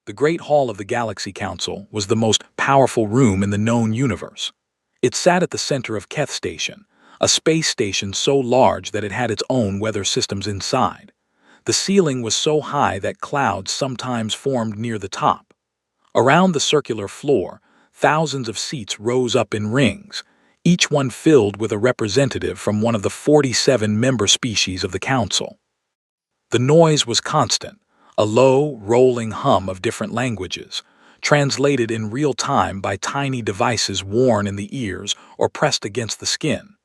The Great Hall of the Galaxy Council was the most powerful room in the known universe. It sat at the center of Keth Station, a space station so large that it had its own weather systems inside. The ceiling was so high that clouds sometimes formed near the top. Around the circular floor, thousands of seats rose up in rings, each one filled with a representative from one of the 47 member species of the Council. The noise was constant, a low, rolling hum of different languages, translated in real time by tiny devices worn in the ears or pressed against the skin.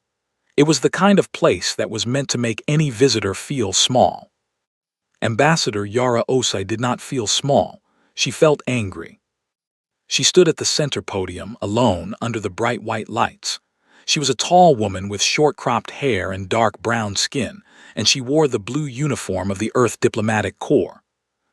It was the kind of place that was meant to make any visitor feel small. Ambassador Yara Osai did not feel small. She felt angry. She stood at the center podium, alone, under the bright white lights. She was a tall woman with short-cropped hair and dark brown skin, and she wore the blue uniform of the Earth Diplomatic Corps.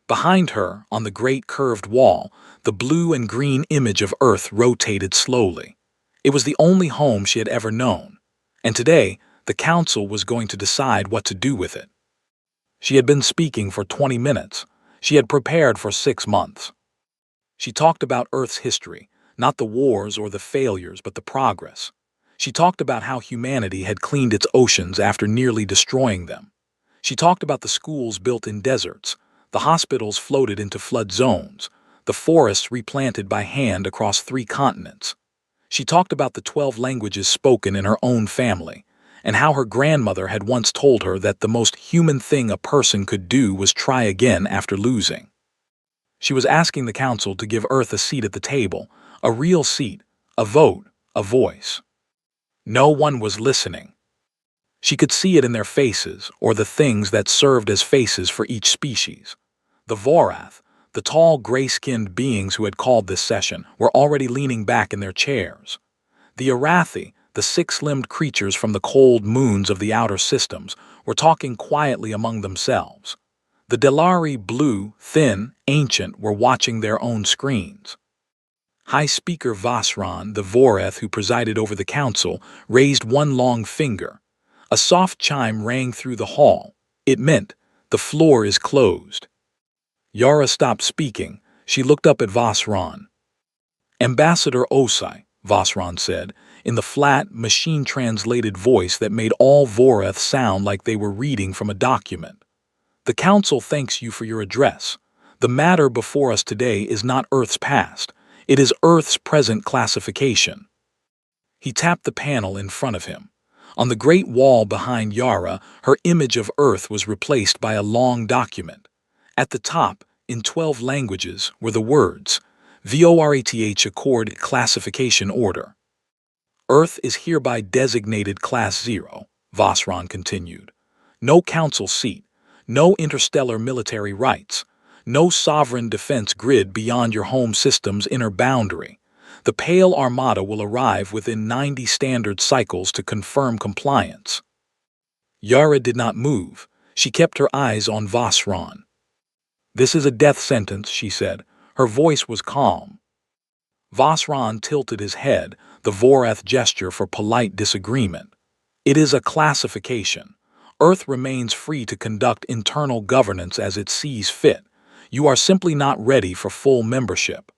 Behind her, on the great curved wall, the blue and green image of Earth rotated slowly. It was the only home she had ever known, and today, the Council was going to decide what to do with it. She had been speaking for 20 minutes. She had prepared for 6 months. She talked about Earth's history, not the wars or the failures, but the progress. She talked about how humanity had cleaned its oceans after nearly destroying them. She talked about the schools built in deserts, the hospitals floated into flood zones, the forests replanted by hand across 3 continents. She talked about the 12 languages spoken in her own family, and how her grandmother had once told her that the most human thing a person could do was try again after losing. She was asking the Council to give Earth a seat at the table, a real seat, a vote, a voice. No one was listening. She could see it in their faces, or the things that served as faces for each species. The Vorath, the tall gray-skinned beings who had called this session, were already leaning back in their chairs. The Arathi, the 6-limbed creatures from the cold moons of the outer systems, were talking quietly among themselves. The Delari, blue, thin, ancient, were watching their own screens. High Speaker Vasran, the Voreth who presided over the council, raised one long finger. A soft chime rang through the hall. It meant, "The floor is closed." Yara stopped speaking. She looked up at Vasran. "Ambassador Osai," Vasran said, in the flat, machine-translated voice that made all Voreth sound like they were reading from a document. "The Council thanks you for your address. The matter before us today is not Earth's past. It is Earth's present classification." He tapped the panel in front of him. On the great wall behind Yara, her image of Earth was replaced by a long document. At the top, in 12 languages, were the words, "VORATH Accord Classification Order." "Earth is hereby designated Class 0, Vasran continued. "No council seat, no interstellar military rights, no sovereign defense grid beyond your home system's inner boundary. The Pale Armada will arrive within 90 standard cycles to confirm compliance." Yara did not move. She kept her eyes on Vasran. "This is a death sentence," she said. Her voice was calm. Vasran tilted his head, the Voreth gesture for polite disagreement. "It is a classification. Earth remains free to conduct internal governance as it sees fit. You are simply not ready for full membership."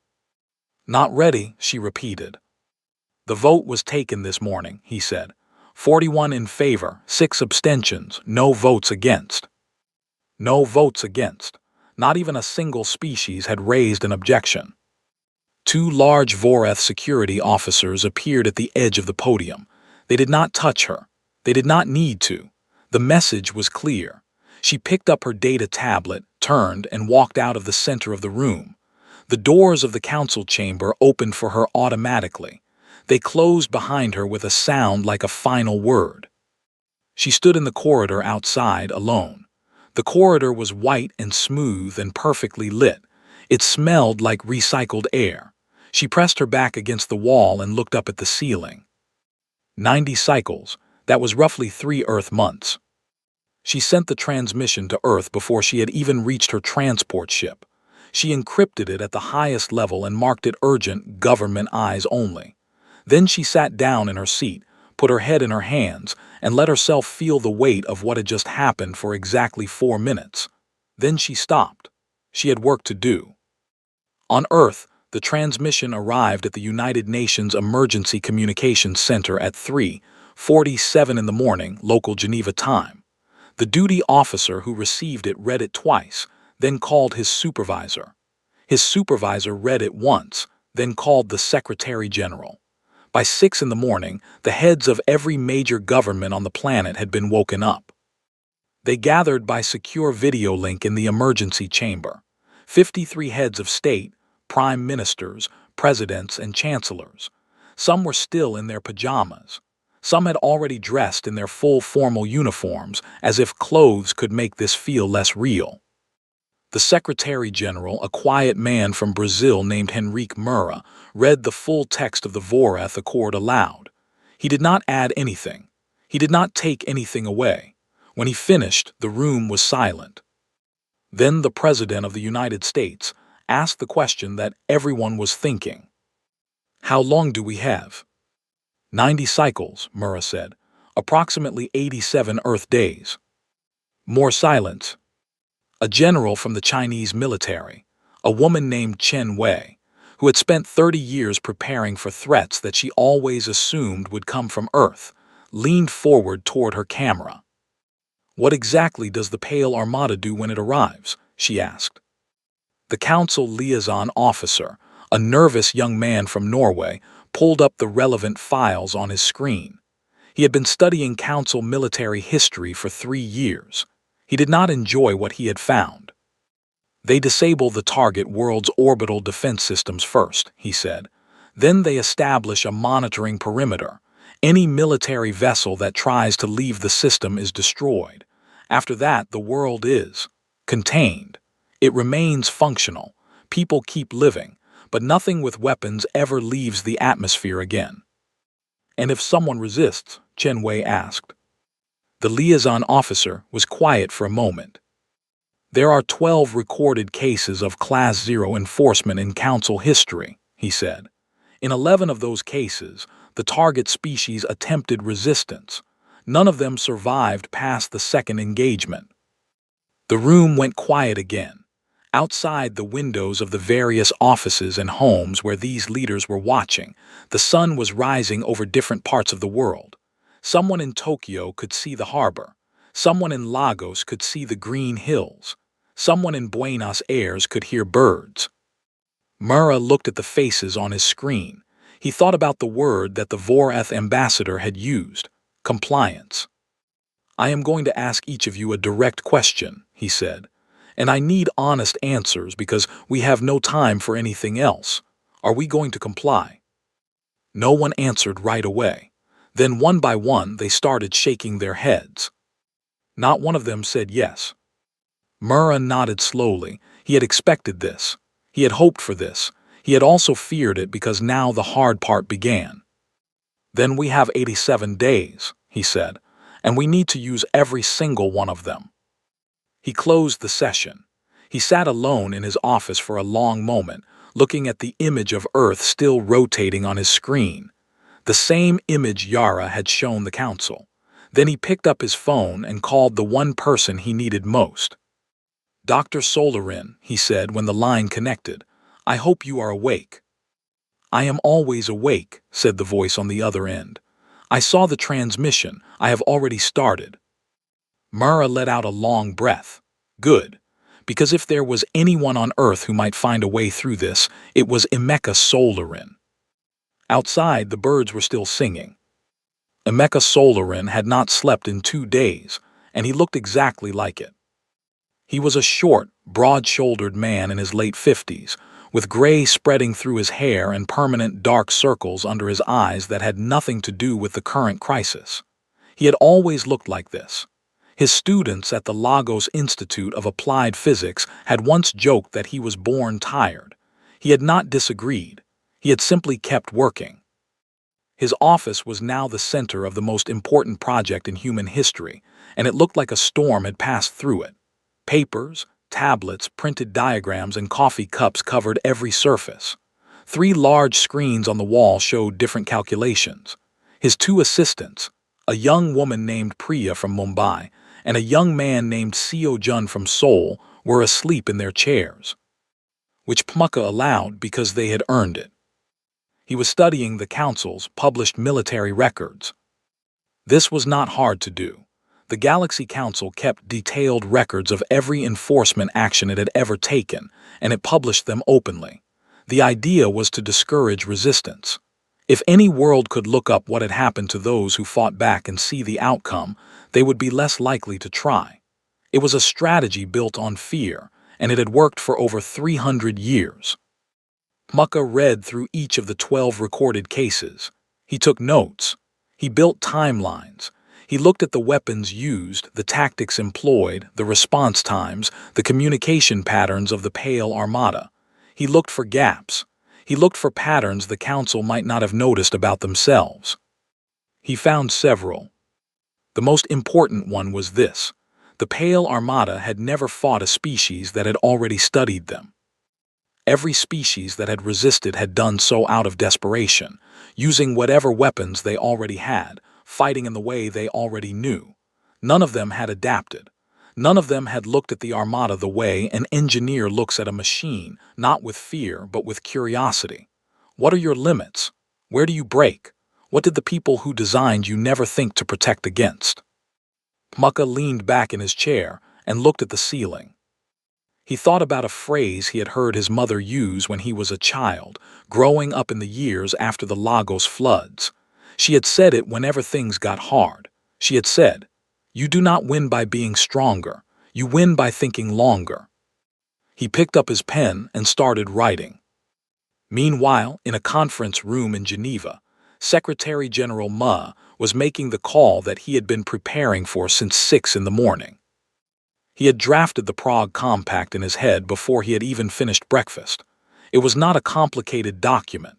"Not ready," she repeated. "The vote was taken this morning," he said. 41 in favor, 6 abstentions, no votes against." No votes against. Not even a single species had raised an objection. 2 large Voreth security officers appeared at the edge of the podium. They did not touch her. They did not need to. The message was clear. She picked up her data tablet, turned, and walked out of the center of the room. The doors of the council chamber opened for her automatically. They closed behind her with a sound like a final word. She stood in the corridor outside, alone. The corridor was white and smooth and perfectly lit. It smelled like recycled air. She pressed her back against the wall and looked up at the ceiling. 90 cycles. That was roughly 3 Earth months. She sent the transmission to Earth before she had even reached her transport ship. She encrypted it at the highest level and marked it urgent, government eyes only. Then she sat down in her seat, put her head in her hands, and let herself feel the weight of what had just happened for exactly 4 minutes. Then she stopped. She had work to do. On Earth, the transmission arrived at the United Nations Emergency Communications Center at 3:47 in the morning, local Geneva time. The duty officer who received it read it twice, then called his supervisor. His supervisor read it once, then called the Secretary General. By 6 in the morning, the heads of every major government on the planet had been woken up. They gathered by secure video link in the emergency chamber. 53 heads of state, prime ministers, presidents, and chancellors. Some were still in their pajamas. Some had already dressed in their full formal uniforms, as if clothes could make this feel less real. The Secretary General, a quiet man from Brazil named Henrique Moura, read the full text of the Voreth Accord aloud. He did not add anything. He did not take anything away. When he finished, the room was silent. Then the President of the United States asked the question that everyone was thinking. How long do we have? 90 cycles, Moura said. Approximately 87 Earth days. More silence. A general from the Chinese military, a woman named Chen Wei, who had spent 30 years preparing for threats that she always assumed would come from Earth, leaned forward toward her camera. What exactly does the Pale Armada do when it arrives? She asked. The council liaison officer, a nervous young man from Norway, pulled up the relevant files on his screen. He had been studying council military history for 3 years. He did not enjoy what he had found. They disable the target world's orbital defense systems first, he said. Then they establish a monitoring perimeter. Any military vessel that tries to leave the system is destroyed. After that, the world is contained. It remains functional. People keep living, but nothing with weapons ever leaves the atmosphere again. And if someone resists, Chen Wei asked. The liaison officer was quiet for a moment. There are 12 recorded cases of Class 0 enforcement in Council history, he said. In 11 of those cases, the target species attempted resistance. None of them survived past the second engagement. The room went quiet again. Outside the windows of the various offices and homes where these leaders were watching, the sun was rising over different parts of the world. Someone in Tokyo could see the harbor. Someone in Lagos could see the green hills. Someone in Buenos Aires could hear birds. Moura looked at the faces on his screen. He thought about the word that the Voreth ambassador had used, compliance. I am going to ask each of you a direct question, he said. And I need honest answers because we have no time for anything else. Are we going to comply? No one answered right away. Then one by one they started shaking their heads. Not one of them said yes. Moura nodded slowly. He had expected this. He had hoped for this. He had also feared it because now the hard part began. Then we have 87 days, he said, and we need to use every single one of them. He closed the session. He sat alone in his office for a long moment, looking at the image of Earth still rotating on his screen. The same image Yara had shown the council. Then he picked up his phone and called the one person he needed most. Dr. Solarin, he said when the line connected, I hope you are awake. I am always awake, said the voice on the other end. I saw the transmission. I have already started. Moura let out a long breath. Good. Because if there was anyone on Earth who might find a way through this, it was Emeka Solarin. Outside, the birds were still singing. Emeka Solarin had not slept in 2 days, and he looked exactly like it. He was a short, broad-shouldered man in his late 50s, with gray spreading through his hair and permanent dark circles under his eyes that had nothing to do with the current crisis. He had always looked like this. His students at the Lagos Institute of Applied Physics had once joked that he was born tired. He had not disagreed. He had simply kept working. His office was now the center of the most important project in human history, and it looked like a storm had passed through it. Papers, tablets, printed diagrams, and coffee cups covered every surface. 3 large screens on the wall showed different calculations. His 2 assistants, a young woman named Priya from Mumbai and a young man named Seo Jun from Seoul, were asleep in their chairs. which Pmucka allowed because they had earned it. He was studying the Council's published military records. This was not hard to do. The Galaxy Council kept detailed records of every enforcement action it had ever taken, and it published them openly. The idea was to discourage resistance. If any world could look up what had happened to those who fought back and see the outcome, they would be less likely to try. It was a strategy built on fear, and it had worked for over 300 years. Pmucka read through each of the 12 recorded cases. He took notes. He built timelines. He looked at the weapons used, the tactics employed, the response times, the communication patterns of the Pale Armada. He looked for gaps. He looked for patterns the Council might not have noticed about themselves. He found several. The most important one was this: the Pale Armada had never fought a species that had already studied them. Every species that had resisted had done so out of desperation, using whatever weapons they already had, fighting in the way they already knew. None of them had adapted. None of them had looked at the Armada the way an engineer looks at a machine, not with fear, but with curiosity. What are your limits? Where do you break? What did the people who designed you never think to protect against? Pmucka leaned back in his chair and looked at the ceiling. He thought about a phrase he had heard his mother use when he was a child, growing up in the years after the Lagos floods. She had said it whenever things got hard. She had said, "You do not win by being stronger. You win by thinking longer." He picked up his pen and started writing. Meanwhile, in a conference room in Geneva, Secretary General Ma was making the call that he had been preparing for since 6 in the morning. He had drafted the Prague Compact in his head before he had even finished breakfast. It was not a complicated document.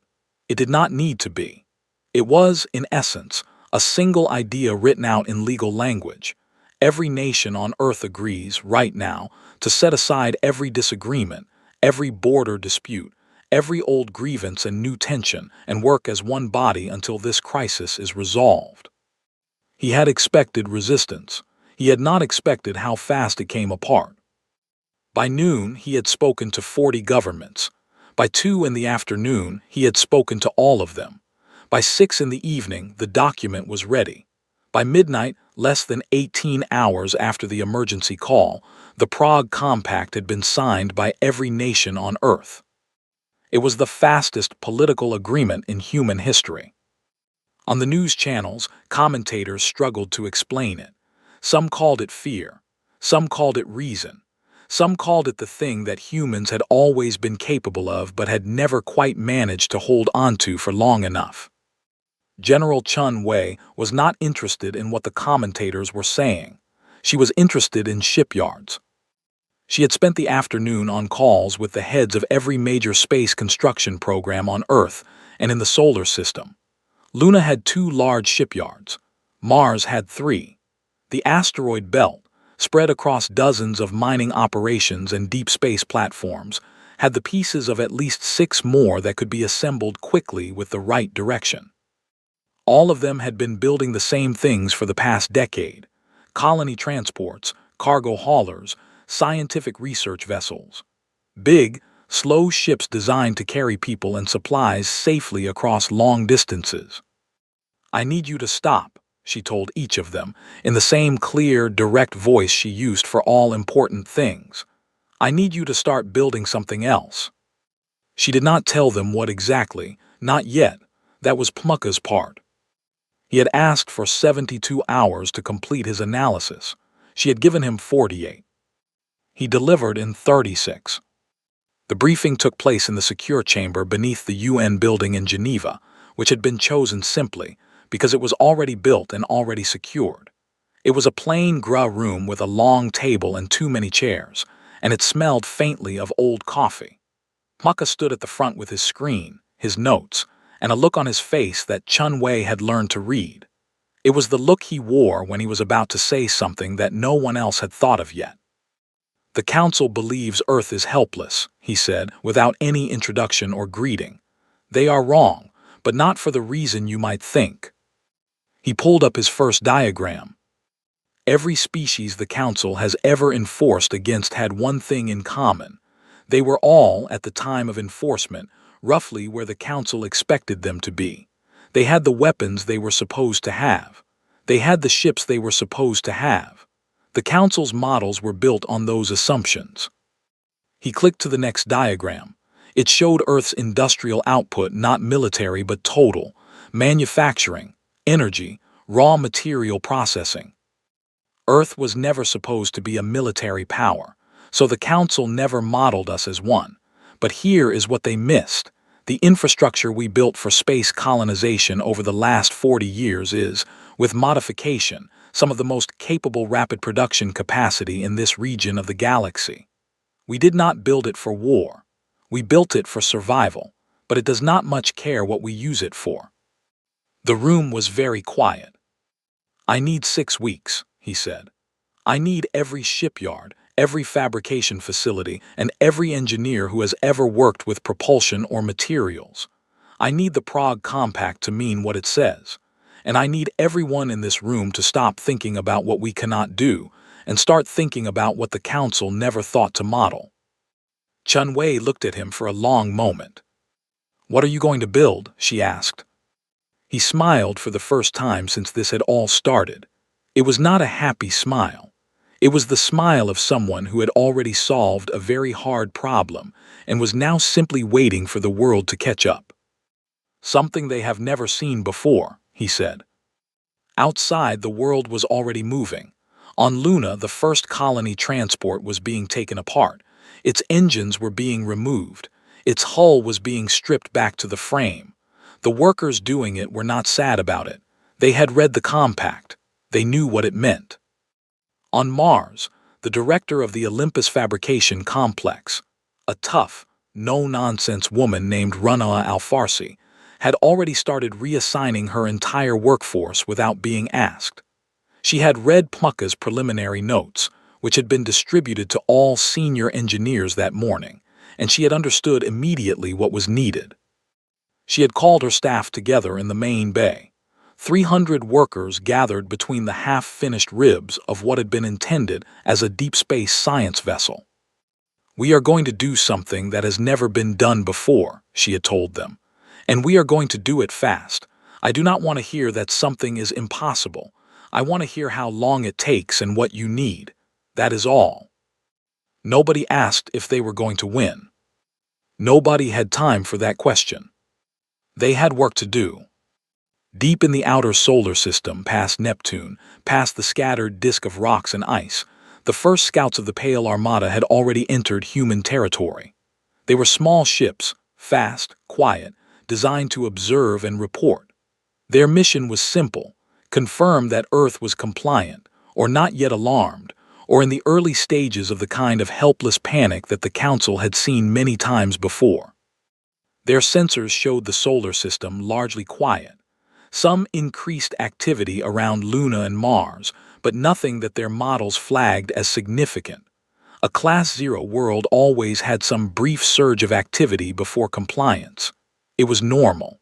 It did not need to be. It was, in essence, a single idea written out in legal language. Every nation on Earth agrees, right now, to set aside every disagreement, every border dispute, every old grievance and new tension, and work as one body until this crisis is resolved. He had expected resistance. He had not expected how fast it came apart. By noon, he had spoken to 40 governments. By 2 in the afternoon, he had spoken to all of them. By 6 in the evening, the document was ready. By midnight, less than 18 hours after the emergency call, the Prague Compact had been signed by every nation on Earth. It was the fastest political agreement in human history. On the news channels, commentators struggled to explain it. Some called it fear. Some called it reason. Some called it the thing that humans had always been capable of but had never quite managed to hold onto for long enough. General Chun Wei was not interested in what the commentators were saying. She was interested in shipyards. She had spent the afternoon on calls with the heads of every major space construction program on Earth and in the solar system. Luna had 2 large shipyards. Mars had 3. The asteroid belt, spread across dozens of mining operations and deep space platforms, had the pieces of at least 6 more that could be assembled quickly with the right direction. All of them had been building the same things for the past decade: colony transports, cargo haulers, scientific research vessels. Big, slow ships designed to carry people and supplies safely across long distances. "I need you to stop," she told each of them, in the same clear, direct voice she used for all important things. "I need you to start building something else." She did not tell them what exactly, not yet. That was Pmucka's part. He had asked for 72 hours to complete his analysis. She had given him 48. He delivered in 36. The briefing took place in the secure chamber beneath the UN building in Geneva, which had been chosen simply because it was already built and already secured. It was a plain gray room with a long table and too many chairs, and it smelled faintly of old coffee. Pmucka stood at the front with his screen, his notes, and a look on his face that Chun Wei had learned to read. It was the look he wore when he was about to say something that no one else had thought of yet. "The Council believes Earth is helpless," he said, without any introduction or greeting. "They are wrong, but not for the reason you might think." He pulled up his first diagram. Every species the Council has ever enforced against had one thing in common. They were all, at the time of enforcement, roughly where the Council expected them to be. They had the weapons they were supposed to have. They had the ships they were supposed to have. The Council's models were built on those assumptions. He clicked to the next diagram. It showed Earth's industrial output, not military but total, manufacturing, energy, raw material processing. Earth was never supposed to be a military power, so the Council never modeled us as one. But here is what they missed. The infrastructure we built for space colonization over the last 40 years is, with modification, some of the most capable rapid production capacity in this region of the galaxy. We did not build it for war. We built it for survival, but it does not much care what we use it for. The room was very quiet. "I need 6 weeks," he said. "I need every shipyard, every fabrication facility, and every engineer who has ever worked with propulsion or materials. I need the Prague Compact to mean what it says. And I need everyone in this room to stop thinking about what we cannot do and start thinking about what the Council never thought to model." Chun Wei looked at him for a long moment. "What are you going to build?" she asked. He smiled for the first time since this had all started. It was not a happy smile. It was the smile of someone who had already solved a very hard problem and was now simply waiting for the world to catch up. "Something they have never seen before," he said. Outside, the world was already moving. On Luna, the first colony transport was being taken apart. Its engines were being removed. Its hull was being stripped back to the frame. The workers doing it were not sad about it. They had read the compact. They knew what it meant. On Mars, the director of the Olympus Fabrication Complex, a tough, no-nonsense woman named Rana Al-Farsi, had already started reassigning her entire workforce without being asked. She had read Plucka's preliminary notes, which had been distributed to all senior engineers that morning, and she had understood immediately what was needed. She had called her staff together in the main bay. 300 workers gathered between the half-finished ribs of what had been intended as a deep space science vessel. "We are going to do something that has never been done before," she had told them. "And we are going to do it fast. I do not want to hear that something is impossible. I want to hear how long it takes and what you need. That is all." Nobody asked if they were going to win. Nobody had time for that question. They had work to do. Deep in the outer solar system, past Neptune, past the scattered disk of rocks and ice, the first scouts of the Pale Armada had already entered human territory. They were small ships, fast, quiet, designed to observe and report. Their mission was simple: confirm that Earth was compliant, or not yet alarmed, or in the early stages of the kind of helpless panic that the Council had seen many times before. Their sensors showed the solar system largely quiet. Some increased activity around Luna and Mars, but nothing that their models flagged as significant. A Class 0 world always had some brief surge of activity before compliance. It was normal.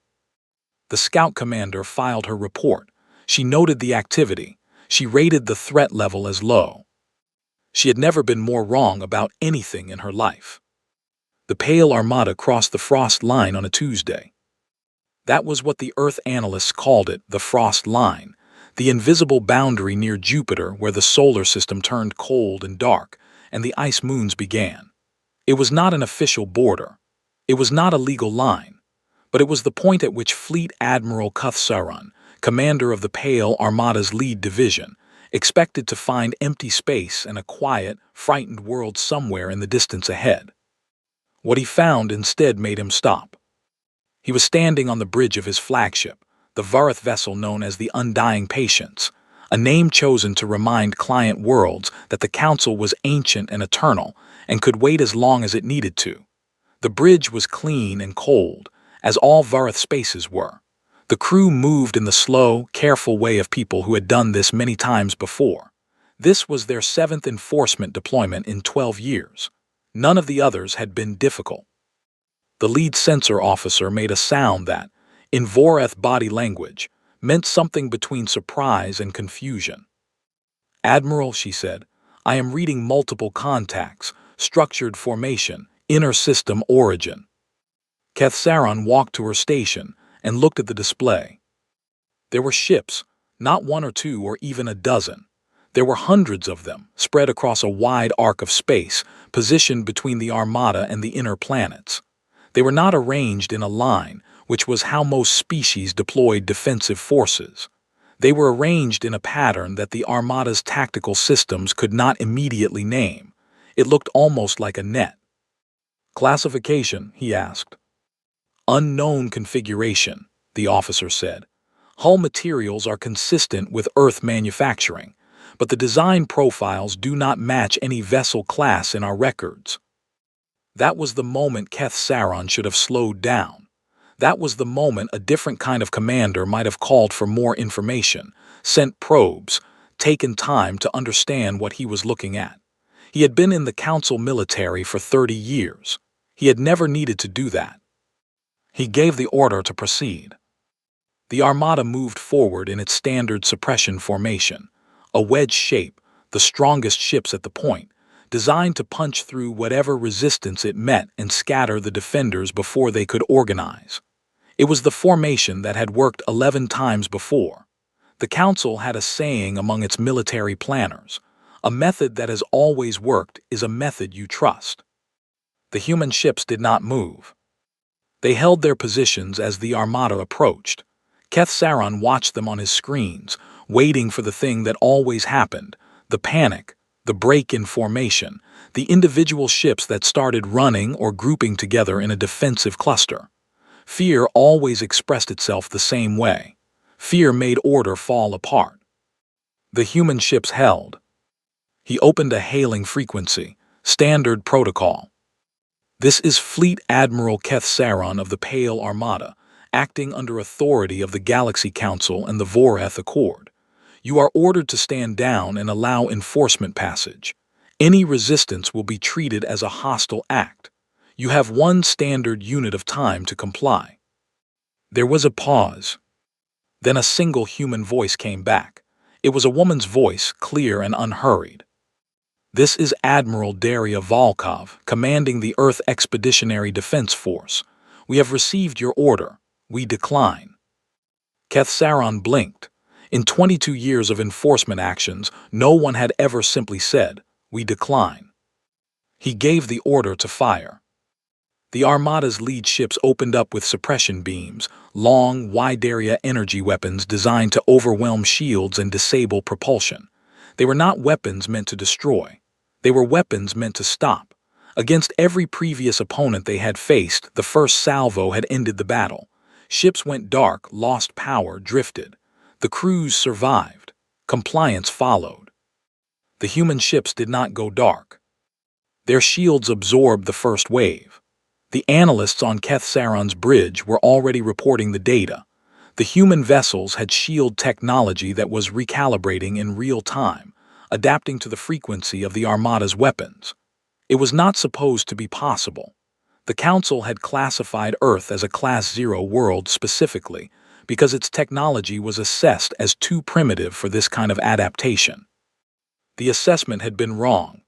The scout commander filed her report. She noted the activity. She rated the threat level as low. She had never been more wrong about anything in her life. The Pale Armada crossed the frost line on a Tuesday. That was what the Earth analysts called it, the frost line, the invisible boundary near Jupiter where the solar system turned cold and dark, and the ice moons began. It was not an official border. It was not a legal line. But it was the point at which Fleet Admiral Kuthsaran, commander of the Pale Armada's lead division, expected to find empty space and a quiet, frightened world somewhere in the distance ahead. What he found instead made him stop. He was standing on the bridge of his flagship, the Varith vessel known as the Undying Patience, a name chosen to remind client worlds that the Council was ancient and eternal and could wait as long as it needed to. The bridge was clean and cold, as all Varith spaces were. The crew moved in the slow, careful way of people who had done this many times before. This was their 7th enforcement deployment in 12 years. None of the others had been difficult. The lead sensor officer made a sound that, in Voreth body language, meant something between surprise and confusion. "Admiral," she said, "I am reading multiple contacts, structured formation, Inner System Origin. Kethsaron walked to her station and looked at the display. There were ships, not one or two or even a dozen. There were hundreds of them, spread across a wide arc of space, positioned between the Armada and the inner planets. They were not arranged in a line, which was how most species deployed defensive forces. They were arranged in a pattern that the Armada's tactical systems could not immediately name. It looked almost like a net. "Classification?" he asked. "Unknown configuration," the officer said. "Hull materials are consistent with Earth manufacturing, but the design profiles do not match any vessel class in our records." That was the moment Kethsaron should have slowed down. That was the moment a different kind of commander might have called for more information, sent probes, taken time to understand what he was looking at. He had been in the Council military for 30 years. He had never needed to do that. He gave the order to proceed. The Armada moved forward in its standard suppression formation, a wedge shape, the strongest ships at the point, designed to punch through whatever resistance it met and scatter the defenders before they could organize. It was the formation that had worked 11 times before. The Council had a saying among its military planners: "A method that has always worked is a method you trust." The human ships did not move. They held their positions as the Armada approached. Kethsaron watched them on his screens, waiting for the thing that always happened: the panic, the break in formation, the individual ships that started running or grouping together in a defensive cluster. Fear always expressed itself the same way. Fear made order fall apart. The human ships held. He opened a hailing frequency, standard protocol. "This is Fleet Admiral Kethsaron of the Pale Armada, acting under authority of the Galaxy Council and the Voreth Accord. You are ordered to stand down and allow enforcement passage. Any resistance will be treated as a hostile act. You have one standard unit of time to comply." There was a pause. Then a single human voice came back. It was a woman's voice, clear and unhurried. "This is Admiral Daria Volkov, commanding the Earth Expeditionary Defense Force. We have received your order. We decline." Kethsaron blinked. In 22 years of enforcement actions, no one had ever simply said, "We decline." He gave the order to fire. The Armada's lead ships opened up with suppression beams, long, wide-area energy weapons designed to overwhelm shields and disable propulsion. They were not weapons meant to destroy. They were weapons meant to stop. Against every previous opponent they had faced, the first salvo had ended the battle. Ships went dark, lost power, drifted. The crews survived. Compliance followed. The human ships did not go dark. Their shields absorbed the first wave. The analysts on Kethsaron's bridge were already reporting the data. The human vessels had shield technology that was recalibrating in real time, adapting to the frequency of the Armada's weapons. It was not supposed to be possible. The Council had classified Earth as a Class 0 world specifically because its technology was assessed as too primitive for this kind of adaptation. The assessment had been wrong.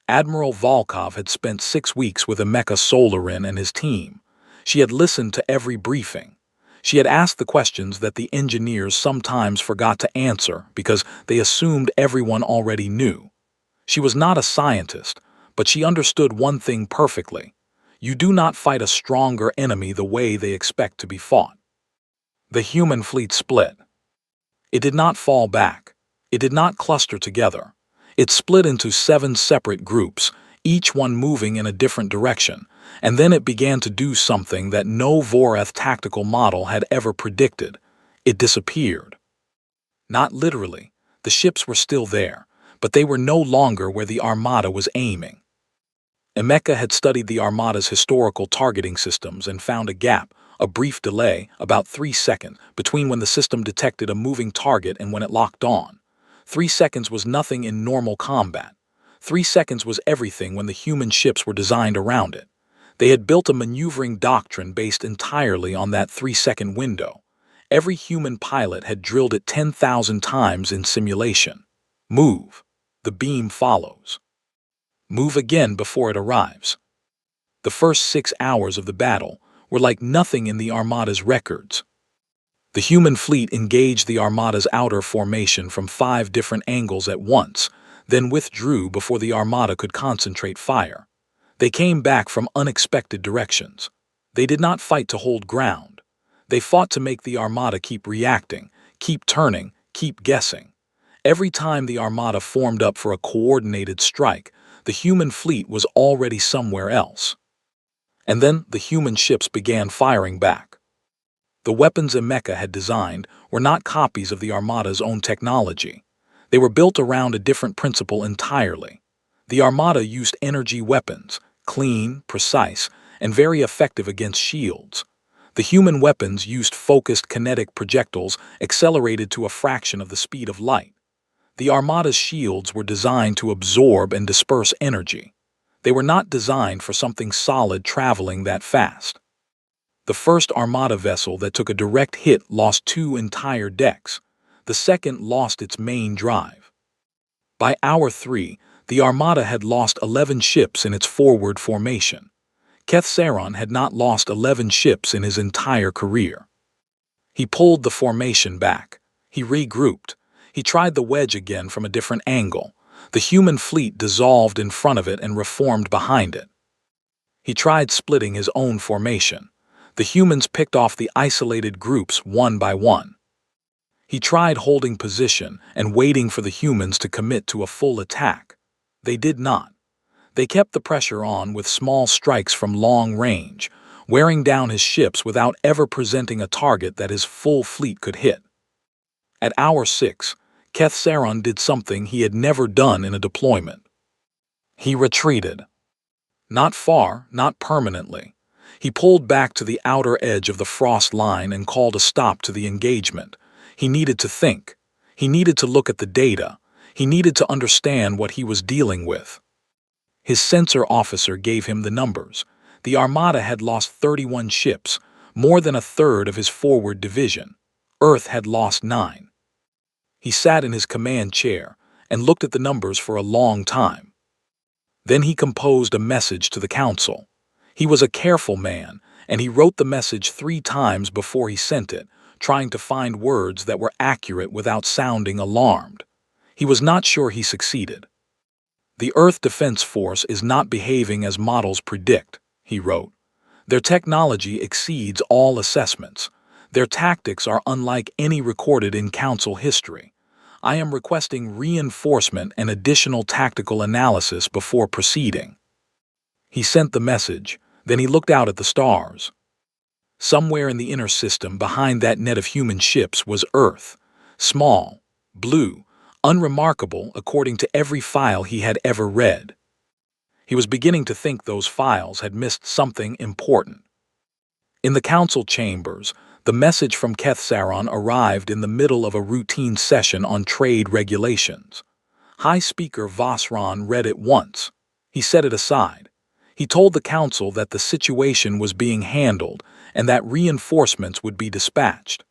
Admiral Volkov had spent 6 weeks with Emeka Solarin and his team. She had listened to every briefing. She had asked the questions that the engineers sometimes forgot to answer because they assumed everyone already knew. She was not a scientist, but she understood one thing perfectly: you do not fight a stronger enemy the way they expect to be fought. The human fleet split. It did not fall back. It did not cluster together. It split into 7 separate groups, each one moving in a different direction, and then it began to do something that no Voreth tactical model had ever predicted. It disappeared. Not literally. The ships were still there, but they were no longer where the Armada was aiming. Emeka had studied the Armada's historical targeting systems and found a gap, a brief delay, about 3 seconds, between when the system detected a moving target and when it locked on. 3 seconds was nothing in normal combat. 3 seconds was everything when the human ships were designed around it. They had built a maneuvering doctrine based entirely on that 3-second window. Every human pilot had drilled it 10,000 times in simulation. Move. The beam follows. Move again before it arrives. The first 6 hours of the battle were like nothing in the Armada's records. The human fleet engaged the Armada's outer formation from 5 different angles at once, then withdrew before the Armada could concentrate fire. They came back from unexpected directions. They did not fight to hold ground. They fought to make the Armada keep reacting, keep turning, keep guessing. Every time the Armada formed up for a coordinated strike, the human fleet was already somewhere else. And then the human ships began firing back. The weapons Emeka had designed were not copies of the Armada's own technology. They were built around a different principle entirely. The Armada used energy weapons, clean, precise, and very effective against shields. The human weapons used focused kinetic projectiles accelerated to a fraction of the speed of light. The Armada's shields were designed to absorb and disperse energy. They were not designed for something solid traveling that fast. The first Armada vessel that took a direct hit lost 2 entire decks. The second lost its main drive. By hour 3, the Armada had lost 11 ships in its forward formation. Kethsaron had not lost 11 ships in his entire career. He pulled the formation back. He regrouped. He tried the wedge again from a different angle. The human fleet dissolved in front of it and reformed behind it. He tried splitting his own formation. The humans picked off the isolated groups one by one. He tried holding position and waiting for the humans to commit to a full attack. They did not. They kept the pressure on with small strikes from long range, wearing down his ships without ever presenting a target that his full fleet could hit. At hour 6, Kethsaron did something he had never done in a deployment. He retreated. Not far, not permanently. He pulled back to the outer edge of the frost line and called a stop to the engagement. He needed to think. He needed to look at the data. He needed to understand what he was dealing with. His sensor officer gave him the numbers. The Armada had lost 31 ships, more than a third of his forward division. Earth had lost 9. He sat in his command chair and looked at the numbers for a long time. Then he composed a message to the council. He was a careful man, and he wrote the message 3 times before he sent it, trying to find words that were accurate without sounding alarmed. He was not sure he succeeded. "The Earth Defense Force is not behaving as models predict," he wrote. "Their technology exceeds all assessments. Their tactics are unlike any recorded in Council history. I am requesting reinforcement and additional tactical analysis before proceeding." He sent the message, then he looked out at the stars. Somewhere in the inner system behind that net of human ships was Earth, small, blue, unremarkable according to every file he had ever read. He was beginning to think those files had missed something important. In the council chambers, the message from Kethsaron arrived in the middle of a routine session on trade regulations. High Speaker Vosron read it once. He set it aside. He told the council that the situation was being handled and that reinforcements would be dispatched.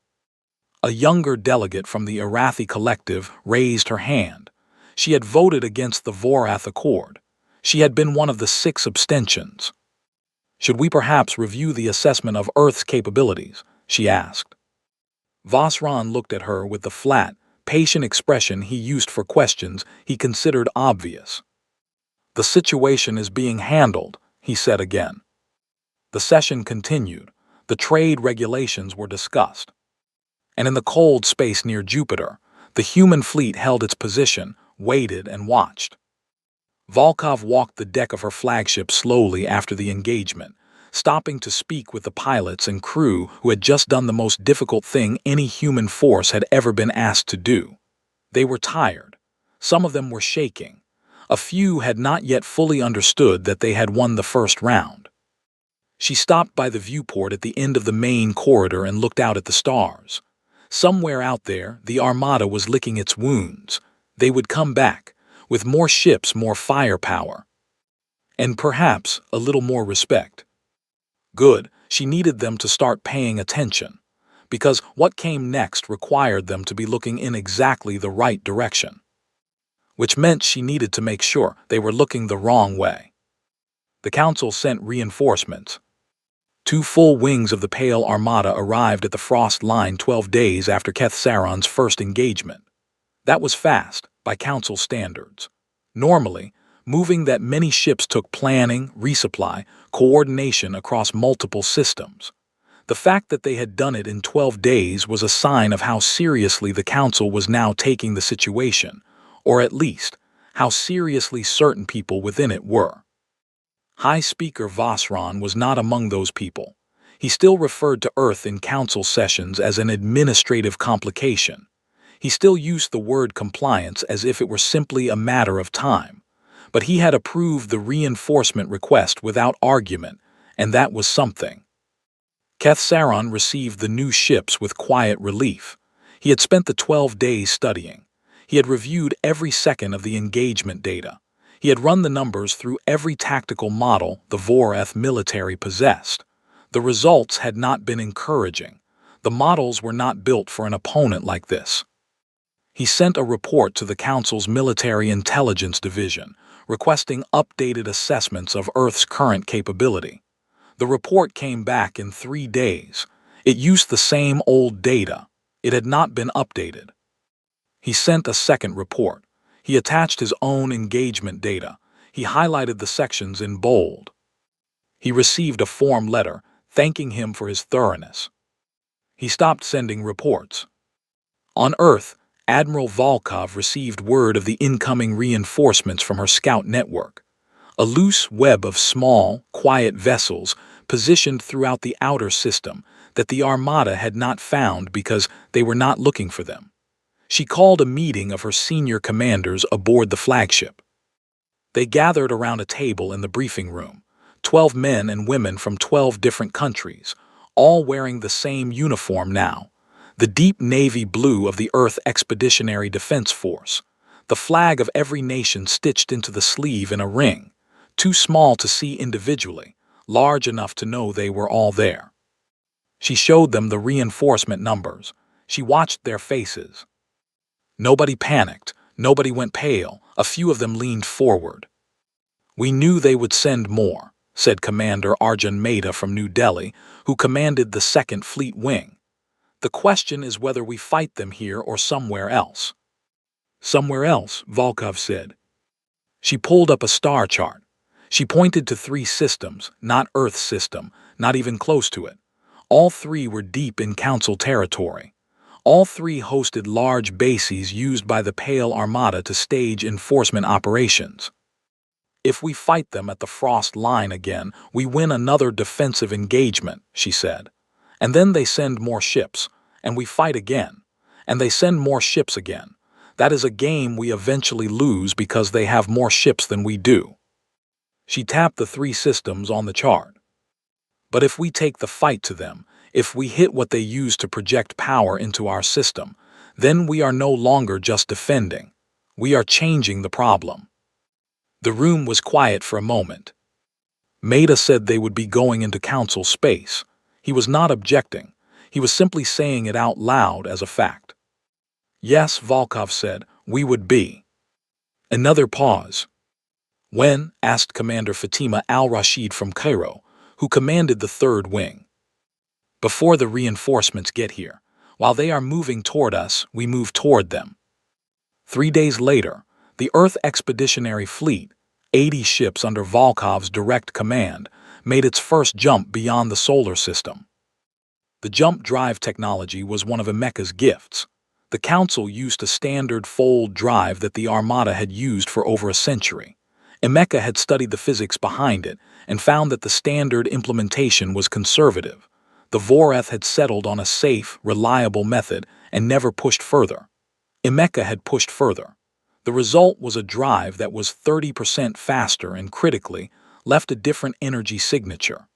A younger delegate from the Arathi Collective raised her hand. She had voted against the Vorath Accord. She had been one of the 6 abstentions. "Should we perhaps review the assessment of Earth's capabilities?" she asked. Vosron looked at her with the flat, patient expression he used for questions he considered obvious. "The situation is being handled," he said again. The session continued. The trade regulations were discussed. And in the cold space near Jupiter, the human fleet held its position, waited, and watched. Volkov walked the deck of her flagship slowly after the engagement, stopping to speak with the pilots and crew who had just done the most difficult thing any human force had ever been asked to do. They were tired. Some of them were shaking. A few had not yet fully understood that they had won the first round. She stopped by the viewport at the end of the main corridor and looked out at the stars. Somewhere out there, the Armada was licking its wounds. They would come back, with more ships, more firepower, and perhaps a little more respect. Good, she needed them to start paying attention, because what came next required them to be looking in exactly the right direction, which meant she needed to make sure they were looking the wrong way. The Council sent reinforcements. 2 full wings of the Pale Armada arrived at the Frost Line 12 days after Keth-Saron's first engagement. That was fast, by Council standards. Normally, moving that many ships took planning, resupply, coordination across multiple systems. The fact that they had done it in 12 days was a sign of how seriously the Council was now taking the situation, or at least, how seriously certain people within it were. High Speaker Vosron was not among those people. He still referred to Earth in Council sessions as an administrative complication. He still used the word compliance as if it were simply a matter of time. But he had approved the reinforcement request without argument, and that was something. Keth-Saron received the new ships with quiet relief. He had spent the 12 days studying. He had reviewed every second of the engagement data. He had run the numbers through every tactical model the Voreth military possessed. The results had not been encouraging. The models were not built for an opponent like this. He sent a report to the Council's Military Intelligence Division, requesting updated assessments of Earth's current capability. The report came back in 3 days. It used the same old data. It had not been updated. He sent a second report. He attached his own engagement data. He highlighted the sections in bold. He received a form letter thanking him for his thoroughness. He stopped sending reports. On Earth, Admiral Volkov received word of the incoming reinforcements from her scout network. A loose web of small, quiet vessels positioned throughout the outer system that the Armada had not found because they were not looking for them. She called a meeting of her senior commanders aboard the flagship. They gathered around a table in the briefing room, 12 men and women from 12 different countries, all wearing the same uniform now, the deep navy blue of the Earth Expeditionary Defense Force, the flag of every nation stitched into the sleeve in a ring, too small to see individually, large enough to know they were all there. She showed them the reinforcement numbers. She watched their faces. Nobody panicked. Nobody went pale. A few of them leaned forward. "We knew they would send more," said Commander Arjun Mehta from New Delhi, who commanded the 2nd Fleet Wing. "The question is whether we fight them here or somewhere else." "Somewhere else," Volkov said. She pulled up a star chart. She pointed to 3 systems, not Earth's system, not even close to it. All 3 were deep in Council territory. All 3 hosted large bases used by the Pale Armada to stage enforcement operations. "If we fight them at the Frost Line again, we win another defensive engagement," she said. "And then they send more ships, and we fight again. And they send more ships again. That is a game we eventually lose because they have more ships than we do." She tapped the 3 systems on the chart. "But if we take the fight to them, if we hit what they use to project power into our system, then we are no longer just defending. We are changing the problem." The room was quiet for a moment. Mehta said they would be going into Council space. He was not objecting. He was simply saying it out loud as a fact. "Yes," Volkov said, "we would be." Another pause. "When?" asked Commander Fatima al-Rashid from Cairo, who commanded the 3rd Wing. "Before the reinforcements get here. While they are moving toward us, we move toward them." 3 days later, the Earth Expeditionary Fleet, 80 ships under Volkov's direct command, made its first jump beyond the solar system. The jump drive technology was one of Emeka's gifts. The Council used a standard fold drive that the Armada had used for over a century. Emeka had studied the physics behind it and found that the standard implementation was conservative. The Voreth had settled on a safe, reliable method and never pushed further. Emeka had pushed further. The result was a drive that was 30% faster and, critically, left a different energy signature.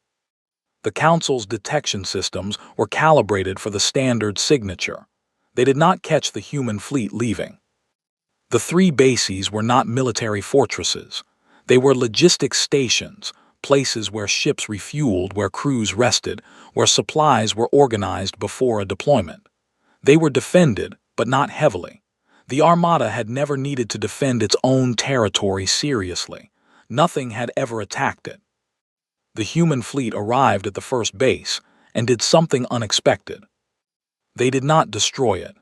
The Council's detection systems were calibrated for the standard signature. They did not catch the human fleet leaving. The 3 bases were not military fortresses. They were logistics stations, places where ships refueled, where crews rested, where supplies were organized before a deployment. They were defended, but not heavily. The Armada had never needed to defend its own territory seriously. Nothing had ever attacked it. The human fleet arrived at the first base and did something unexpected. They did not destroy it.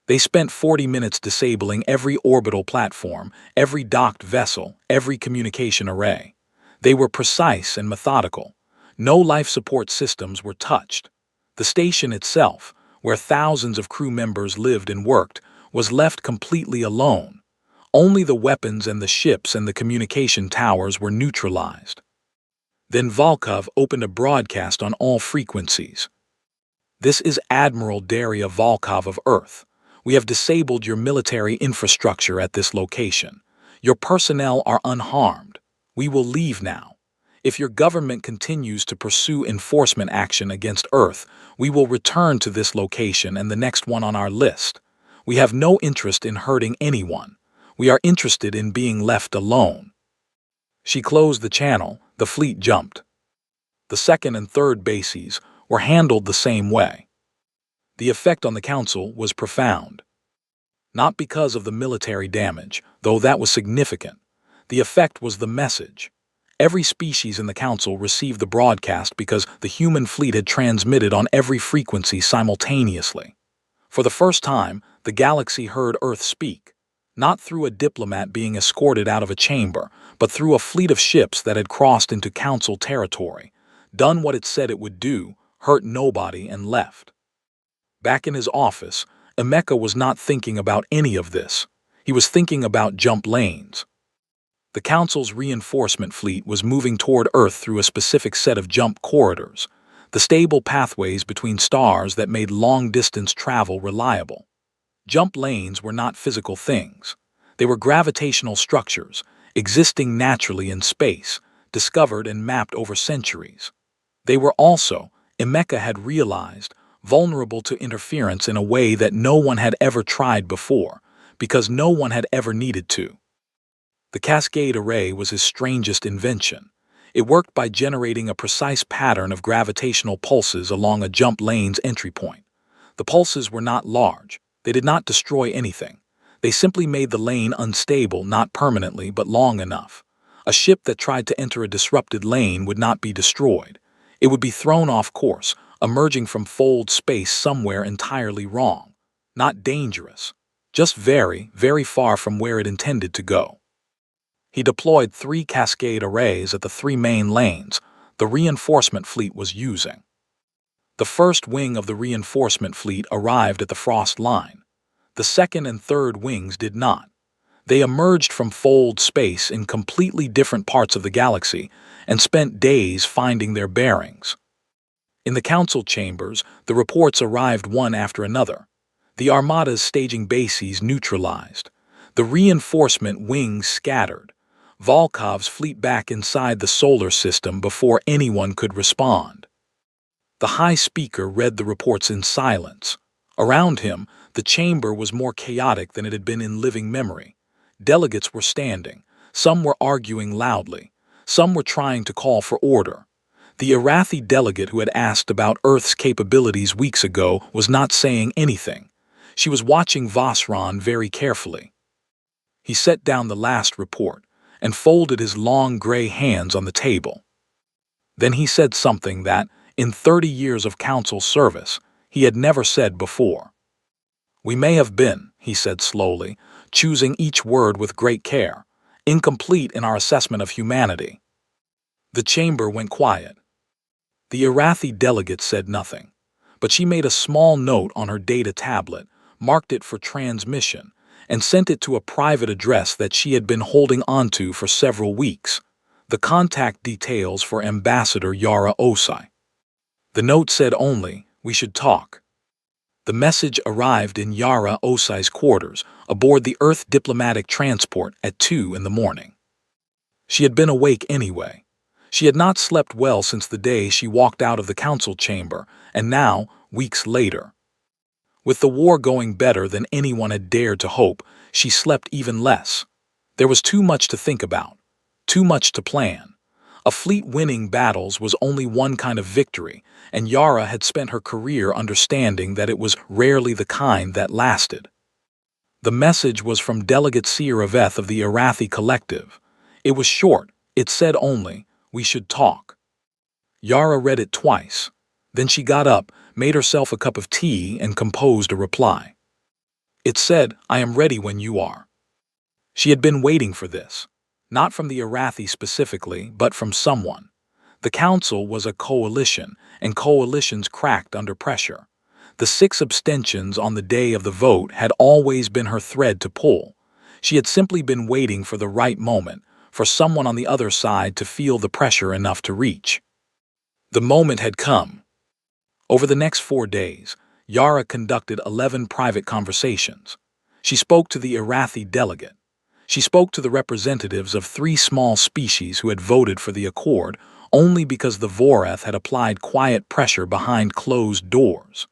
They spent 40 minutes disabling every orbital platform, every docked vessel, every communication array. They were precise and methodical. No life support systems were touched. The station itself, where thousands of crew members lived and worked, was left completely alone. Only the weapons and the ships and the communication towers were neutralized. Then Volkov opened a broadcast on all frequencies. "This is Admiral Daria Volkov of Earth. We have disabled your military infrastructure at this location. Your personnel are unharmed. We will leave now. If your government continues to pursue enforcement action against Earth, we will return to this location and the next one on our list. We have no interest in hurting anyone. We are interested in being left alone." She closed the channel. The fleet jumped. The second and third bases were handled the same way. The effect on the Council was profound. Not because of the military damage, though that was significant. The effect was the message. Every species in the Council received the broadcast because the human fleet had transmitted on every frequency simultaneously. For the first time, the galaxy heard Earth speak, not through a diplomat being escorted out of a chamber, but through a fleet of ships that had crossed into Council territory, done what it said it would do, hurt nobody, and left. Back in his office, Emeka was not thinking about any of this. He was thinking about jump lanes. The Council's reinforcement fleet was moving toward Earth through a specific set of jump corridors, the stable pathways between stars that made long-distance travel reliable. Jump lanes were not physical things. They were gravitational structures, existing naturally in space, discovered and mapped over centuries. They were also, Emeka had realized, vulnerable to interference in a way that no one had ever tried before, because no one had ever needed to. The cascade array was his strangest invention. It worked by generating a precise pattern of gravitational pulses along a jump lane's entry point. The pulses were not large. They did not destroy anything. They simply made the lane unstable, not permanently, but long enough. A ship that tried to enter a disrupted lane would not be destroyed. It would be thrown off course, emerging from fold space somewhere entirely wrong. Not dangerous, just very, very far from where it intended to go. He deployed 3 cascade arrays at the 3 main lanes the reinforcement fleet was using. The first wing of the reinforcement fleet arrived at the frost line. The second and third wings did not. They emerged from fold space in completely different parts of the galaxy and spent days finding their bearings. In the Council chambers, the reports arrived one after another. The Armada's staging bases neutralized. The reinforcement wings scattered. Volkov's fleet back inside the solar system before anyone could respond. The high speaker read the reports in silence. Around him, the chamber was more chaotic than it had been in living memory. Delegates were standing. Some were arguing loudly. Some were trying to call for order. The Arathi delegate who had asked about Earth's capabilities weeks ago was not saying anything. She was watching Vosron very carefully. He set down the last report and folded his long gray hands on the table. Then he said something that, in 30 years of Council service, he had never said before. "We may have been," he said slowly, choosing each word with great care, "incomplete in our assessment of humanity." The chamber went quiet. The Arathi delegate said nothing, but she made a small note on her data tablet, marked it for transmission, and sent it to a private address that she had been holding onto for several weeks, the contact details for Ambassador Yara Osai. The note said only, "We should talk." The message arrived in Yara Osai's quarters aboard the Earth diplomatic transport at 2 in the morning. She had been awake anyway. She had not slept well since the day she walked out of the Council chamber, and now, weeks later. With the war going better than anyone had dared to hope, she slept even less. There was too much to think about, too much to plan. A fleet winning battles was only one kind of victory, and Yara had spent her career understanding that it was rarely the kind that lasted. The message was from Delegate Sieraveth of the Arathi Collective. It was short. It said only, "We should talk." Yara read it twice. Then she got up, made herself a cup of tea, and composed a reply. It said, "I am ready when you are." She had been waiting for this. Not from the Arathi specifically, but from someone. The council was a coalition, and coalitions cracked under pressure. The 6 abstentions on the day of the vote had always been her thread to pull. She had simply been waiting for the right moment, for someone on the other side to feel the pressure enough to reach. The moment had come. Over the next 4 days, Yara conducted 11 private conversations. She spoke to the Arathi delegate. She spoke to the representatives of 3 small species who had voted for the accord only because the Voreth had applied quiet pressure behind closed doors.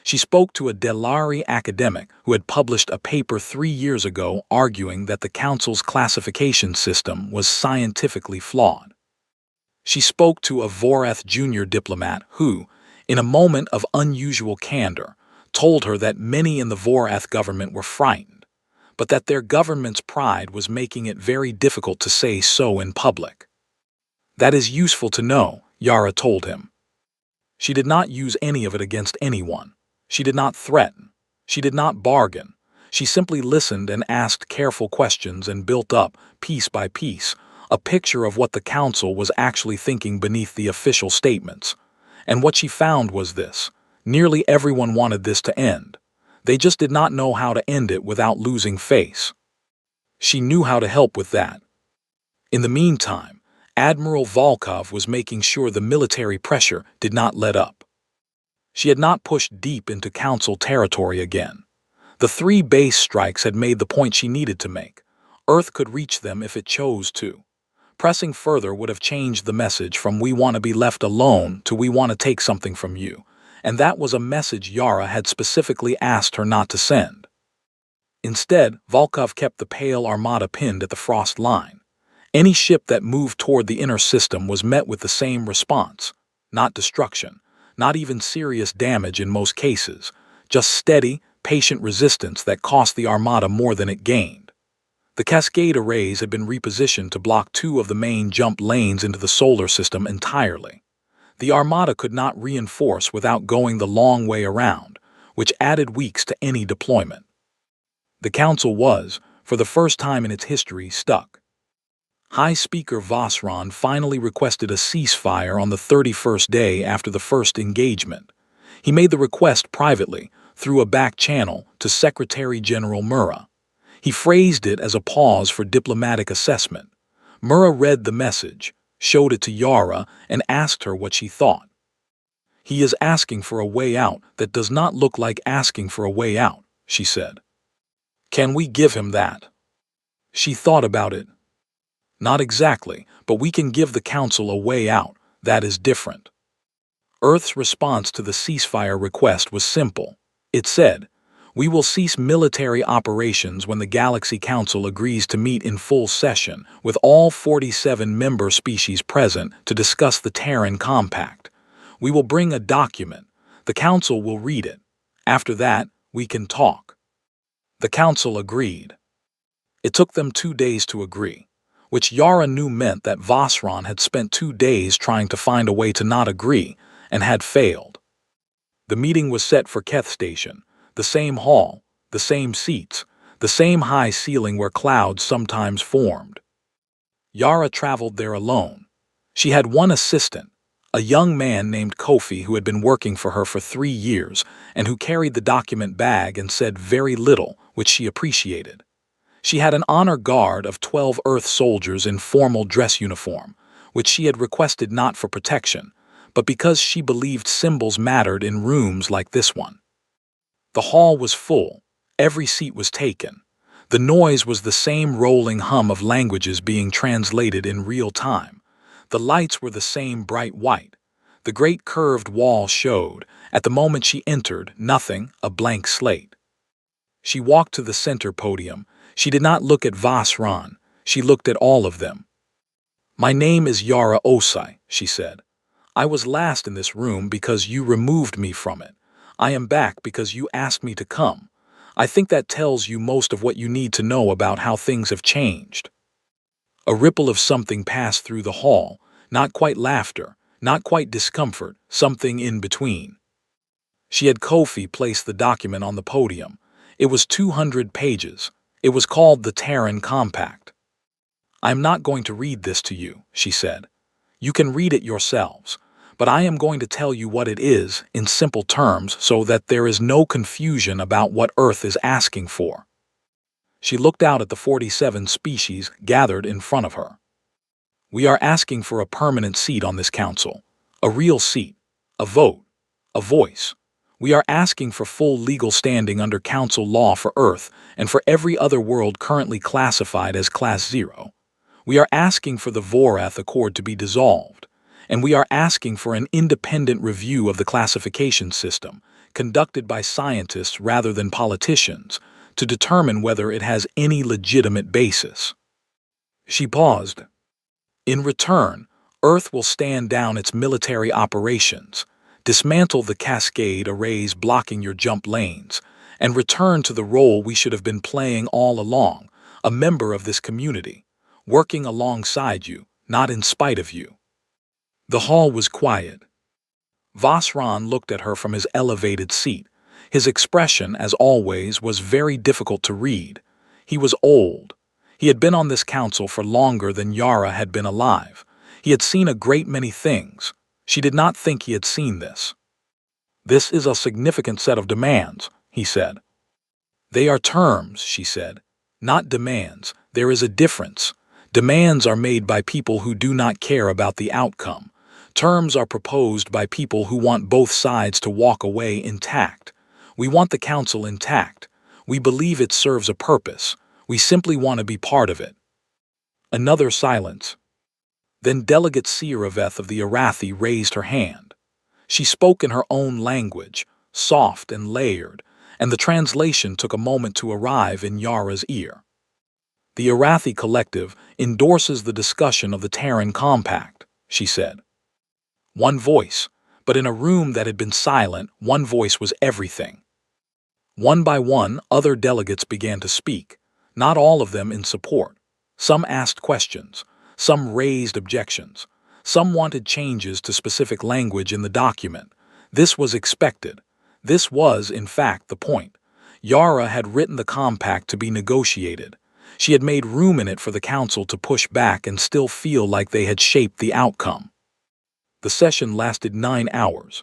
She spoke to a Delari academic who had published a paper 3 years ago arguing that the council's classification system was scientifically flawed. She spoke to a Voreth junior diplomat who, in a moment of unusual candor, told her that many in the Voreth government were frightened, but that their government's pride was making it very difficult to say so in public. That is useful to know, Yara told him. She did not use any of it against anyone. She did not threaten. She did not bargain. She simply listened and asked careful questions and built up, piece by piece, a picture of what the council was actually thinking beneath the official statements. And what she found was this: nearly everyone wanted this to end. They just did not know how to end it without losing face. She knew how to help with that. In the meantime, Admiral Volkov was making sure the military pressure did not let up. She had not pushed deep into council territory again. The 3 base strikes had made the point she needed to make. Earth could reach them if it chose to. Pressing further would have changed the message from "we want to be left alone" to "we want to take something from you," and that was a message Yara had specifically asked her not to send. Instead, Volkov kept the Pale Armada pinned at the frost line. Any ship that moved toward the inner system was met with the same response: not destruction, not even serious damage in most cases, just steady, patient resistance that cost the Armada more than it gained. The Cascade arrays had been repositioned to block 2 of the main jump lanes into the solar system entirely. The Armada could not reinforce without going the long way around, which added weeks to any deployment. The Council was, for the first time in its history, stuck. High Speaker Vosron finally requested a ceasefire on the 31st day after the first engagement. He made the request privately, through a back channel, to Secretary General Murrah. He phrased it as a pause for diplomatic assessment. Murrah read the message, showed it to Yara, and asked her what she thought. "He is asking for a way out that does not look like asking for a way out," she said. "Can we give him that?" She thought about it. "Not exactly, but we can give the Council a way out. That is different." Earth's response to the ceasefire request was simple. It said, "We will cease military operations when the Galaxy Council agrees to meet in full session with all 47 member species present to discuss the Terran Compact. We will bring a document. The Council will read it. After that, we can talk." The Council agreed. It took them 2 days to agree, which Yara knew meant that Vosron had spent 2 days trying to find a way to not agree, and had failed. The meeting was set for Keth Station. The same hall, the same seats, the same high ceiling where clouds sometimes formed. Yara traveled there alone. She had one assistant, a young man named Kofi who had been working for her for 3 years and who carried the document bag and said very little, which she appreciated. She had an honor guard of 12 Earth soldiers in formal dress uniform, which she had requested not for protection, but because she believed symbols mattered in rooms like this one. The hall was full. Every seat was taken. The noise was the same rolling hum of languages being translated in real time. The lights were the same bright white. The great curved wall showed, at the moment she entered, nothing, a blank slate. She walked to the center podium. She did not look at Vosron. She looked at all of them. "My name is Yara Osai," she said. "I was last in this room because you removed me from it. I am back because you asked me to come. I think that tells you most of what you need to know about how things have changed." A ripple of something passed through the hall, not quite laughter, Not quite discomfort, something in between. She had Kofi place the document on the podium. It was 200 pages. It was called the Terran Compact. "I'm not going to read this to you," she said. "You can read it yourselves, but I am going to tell you what it is in simple terms so that there is no confusion about what Earth is asking for." She looked out at the 47 species gathered in front of her. "We are asking for a permanent seat on this council, a real seat, a vote, a voice. We are asking for full legal standing under council law for Earth and for every other world currently classified as Class 0. We are asking for the Vorath Accord to be dissolved, and we are asking for an independent review of the classification system, conducted by scientists rather than politicians, to determine whether it has any legitimate basis." She paused. "In return, Earth will stand down its military operations, dismantle the cascade arrays blocking your jump lanes, and return to the role we should have been playing all along, a member of this community, working alongside you, not in spite of you." The hall was quiet. Vosran looked at her from his elevated seat. His expression, as always, was very difficult to read. He was old. He had been on this council for longer than Yara had been alive. He had seen a great many things. She did not think he had seen this. "This is a significant set of demands," he said. "They are terms," she said, "not demands. There is a difference. Demands are made by people who do not care about the outcome. Terms are proposed by people who want both sides to walk away intact. We want the council intact. We believe it serves a purpose. We simply want to be part of it." Another silence. Then Delegate Seeraveth of the Arathi raised her hand. She spoke in her own language, soft and layered, and the translation took a moment to arrive in Yara's ear. "The Arathi Collective endorses the discussion of the Terran Compact," she said. One voice, but in a room that had been silent, one voice was everything. One by one, other delegates began to speak, not all of them in support. Some asked questions, some raised objections, some wanted changes to specific language in the document. This was expected. This was, in fact, the point. Yara had written the compact to be negotiated. She had made room in it for the council to push back and still feel like they had shaped the outcome. The session lasted 9 hours.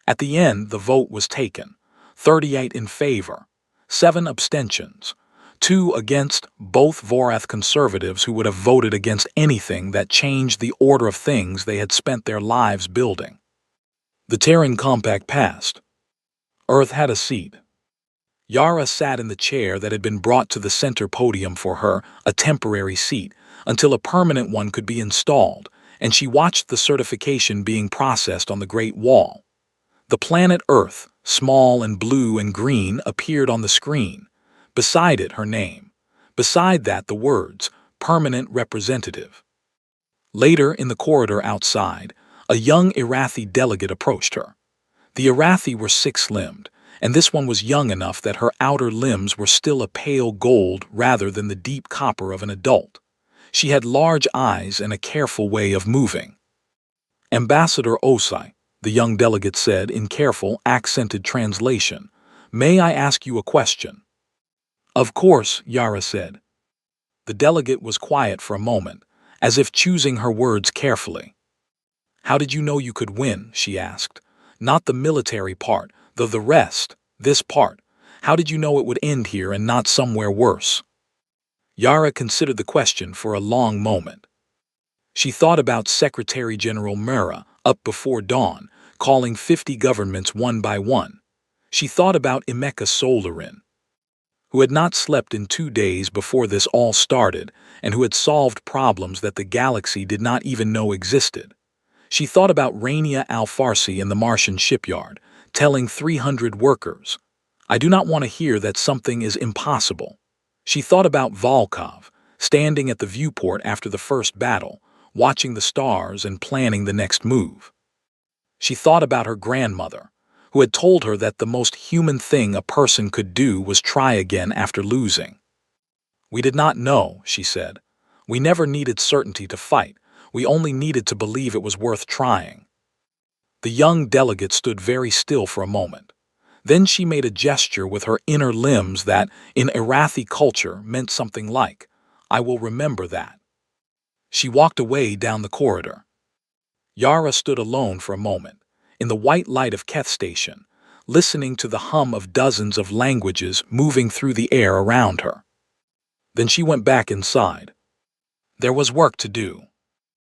At the end, the vote was taken. 38 in favor, 7 abstentions, 2 against, both Vorath conservatives who would have voted against anything that changed the order of things they had spent their lives building. The Terran Compact passed. Earth had a seat. Yara sat in the chair that had been brought to the center podium for her, a temporary seat, until a permanent one could be installed, and she watched the certification being processed on the Great Wall. The planet Earth, small and blue and green, appeared on the screen. Beside it, her name. Beside that, the words, "Permanent Representative." Later, in the corridor outside, a young Arathi delegate approached her. The Arathi were 6-limbed, and this one was young enough that her outer limbs were still a pale gold rather than the deep copper of an adult. She had large eyes and a careful way of moving. "Ambassador Osai," the young delegate said in careful, accented translation, "may I ask you a question?" "Of course," Yara said. The delegate was quiet for a moment, as if choosing her words carefully. "How did you know you could win?" she asked. "Not the military part, though the rest, this part. How did you know it would end here and not somewhere worse?" Yara considered the question for a long moment. She thought about Secretary General Mura, up before dawn, calling 50 governments one by one. She thought about Emeka Solarin, who had not slept in 2 days before this all started and who had solved problems that the galaxy did not even know existed. She thought about Rania Al-Farsi in the Martian shipyard, telling 300 workers, "I do not want to hear that something is impossible." She thought about Volkov, standing at the viewport after the first battle, watching the stars and planning the next move. She thought about her grandmother, who had told her that the most human thing a person could do was try again after losing. "We did not know," she said. "We never needed certainty to fight. We only needed to believe it was worth trying. The young delegate stood very still for a moment. Then she made a gesture with her inner limbs that, in Arathi culture, meant something like, "I will remember that." She walked away down the corridor. Yara stood alone for a moment, in the white light of Keth Station, listening to the hum of dozens of languages moving through the air around her. Then she went back inside. There was work to do.